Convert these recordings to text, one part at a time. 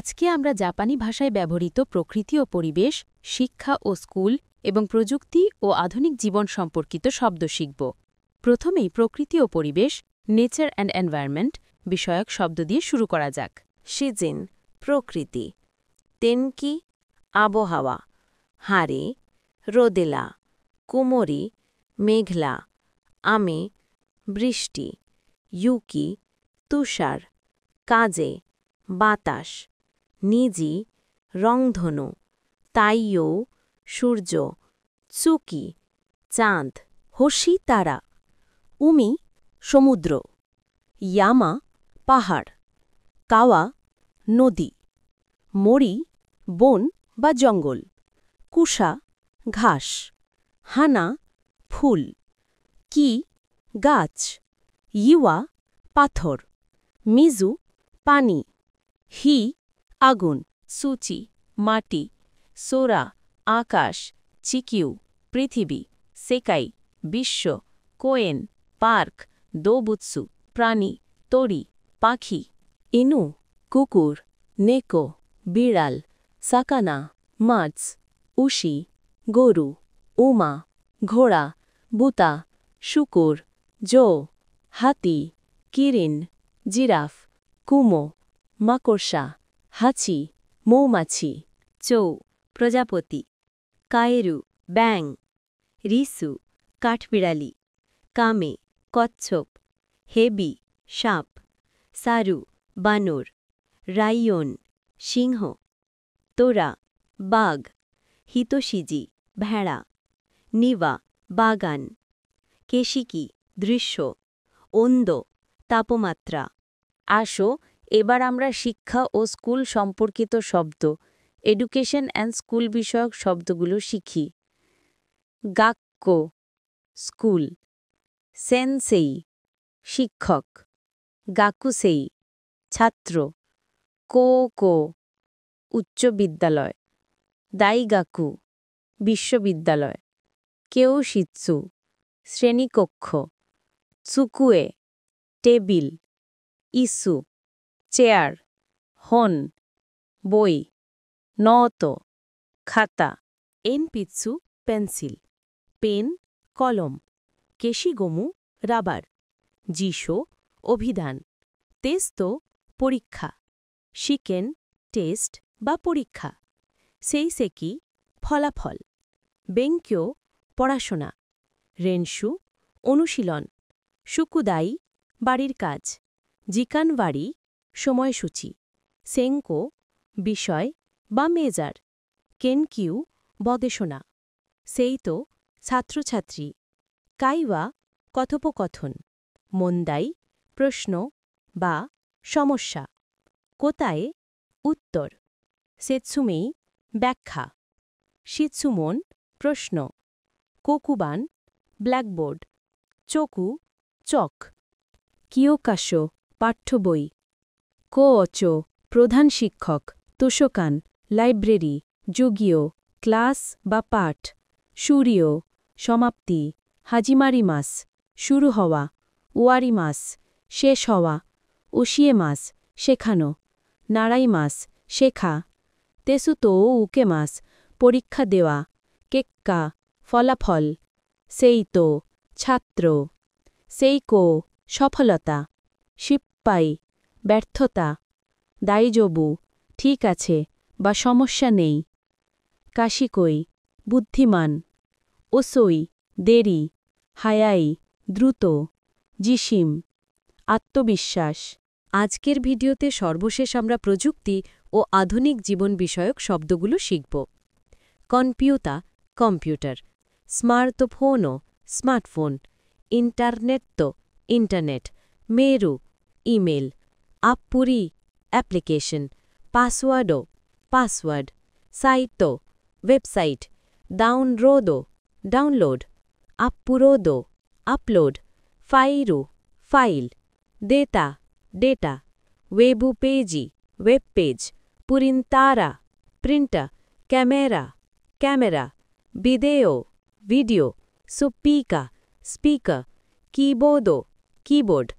আজকে আমরা জাপানি ভাষায় ব্যবহৃত প্রকৃতি ও পরিবেশ, শিক্ষা ও স্কুল এবং প্রযুক্তি ও আধুনিক জীবন সম্পর্কিত শব্দ শিখব। প্রথমেই প্রকৃতি ও পরিবেশ, নেচার অ্যান্ড এনভায়রনমেন্ট বিষয়ক শব্দ দিয়ে শুরু করা যাক। শিজিন প্রকৃতি, তেনকি আবহাওয়া, হারে রোদেলা, কুমরি মেঘলা, আমে বৃষ্টি, ইউকি তুষার, কাজে বাতাস, নিজি রংধনু, তাইয়ো সূর্য, চুকি চাঁদ, হোশি তারা, উমি সমুদ্র, ইয়ামা পাহাড়, কাওয়া নদী, মরি বন বা জঙ্গল, কুশা ঘাস, হানা ফুল, কি গাছ, ইওয়া পাথর, মিজু পানি, হি আগুন, সুচি মাটি, সোরা আকাশ, চিকিউ পৃথিবী, সেকাই বিশ্ব, কোয়েন পার্ক, দোবুৎসু প্রাণী, তরি পাখি, ইনু কুকুর, নেকো বিড়াল, সাকানা মাছ, উশি গরু, উমা ঘোড়া, বুতা শুকুর, জো হাতি, কিরিন জিরাফ, কুমো মাকড়সা, হাচি মৌমাছি, চৌ প্রজাপতি, কায়েরু ব্যাং, রিসু কাঠবিড়ালি, কামে কচ্ছপ, হেবি সাপ, সারু বানর, রাইয়ন সিংহ, তোরা বাঘ, হিতোশিজি ভেড়া, নিবা বাগান, কেশিকি দৃশ্য, ওন্দো তাপমাত্রা। আসো এবার আমরা শিক্ষা ও স্কুল সম্পর্কিত শব্দ, এডুকেশন অ্যান্ড স্কুল বিষয়ক শব্দগুলো শিখি। গাক্কো স্কুল, সেনসেই শিক্ষক, গাকুসেই ছাত্র, কোকো উচ্চ বিদ্যালয়, দাইগাকু বিশ্ববিদ্যালয়, কেউশিৎসু শ্রেণীকক্ষ, চুকুয়ে টেবিল, ইসু চেয়ার, হন বই, নতো খাতা, এনপিৎসু পেন্সিল, পেন কলম, কেশিগোমু রাবার, জিশো অভিধান, তেস্তো পরীক্ষা, শিকেন টেস্ট বা পরীক্ষা, সেইসেকি ফলাফল, বেঙ্ক্যো পড়াশোনা, রেনশু অনুশীলন, শুকুদাই বাড়ির কাজ, জিকানওয়ারি সময়সূচি, সেঙ্কো বিষয় বা মেজার, কেনকিউ গবেষণা, সেইতো ছাত্রছাত্রী, কাইওয়া কথোপকথন, মন্দাই প্রশ্ন বা সমস্যা, কোতায়ে উত্তর, সেতসুমেই ব্যাখ্যা, শিৎসুমন প্রশ্ন, কোকুবান ব্ল্যাকবোর্ড, চোকু চক, কিয়োকাশো পাঠ্য বই, কোঅচো প্রধান শিক্ষক, তোষকান লাইব্রেরি, যুগীয় ক্লাস বা পাঠ, সুরিও সমাপ্তি, হাজিমারিমাস শুরু হওয়া, ওয়ারিমাস শেষ হওয়া, ওশিয়েমাস শেখানো, নারাইমাস শেখা, তেসুতো উকেমাস পরীক্ষা দেওয়া, কেক্কা ফলাফল, সেইতো ছাত্র, সেইকো সফলতা, শিপ্পাই ব্যর্থতা, দাইজবু ঠিক আছে বা সমস্যা নেই, কাশিকই বুদ্ধিমান, ওসই দেরি, হায়াই দ্রুত, জিসিম আত্মবিশ্বাস। আজকের ভিডিওতে সর্বশেষ আমরা প্রযুক্তি ও আধুনিক জীবন বিষয়ক শব্দগুলো শিখব। কম্পিউটা কম্পিউটার, স্মার্টফোনও স্মার্টফোন, ইন্টারনেট ইন্টারনেট, মেরু ইমেল, আপুরি অ্যাপ্লিকেশন, পাসওয়ার্ডও পাসওয়ার্ড, সাইটো ওয়েবসাইট, ডাউনলোড, আপুরোদো আপলোড, ফাইরু ফাইল, ডেটা, ওয়েবু পেজি ওয়েব পেজ, পুরিন্তারা printer, camera, video, speaker, keyboard,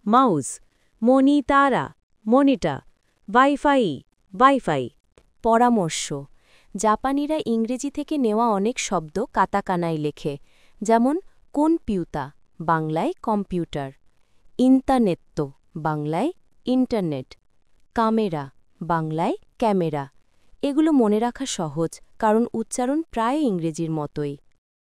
mouse, monitor, wifi wifi পরামর্শ জাপানিরা ইংরেজি থেকে নেওয়া অনেক শব্দ কাতাকানায় লেখে যেমন কনপিউতা বাংলায় কম্পিউটার ইন্টারনেট বাংলায় ইন্টারনেট কামেরা বাংলায় ক্যামেরা এগুলো মনে রাখা সহজ কারণ উচ্চারণ প্রায় ইংরেজির মতোই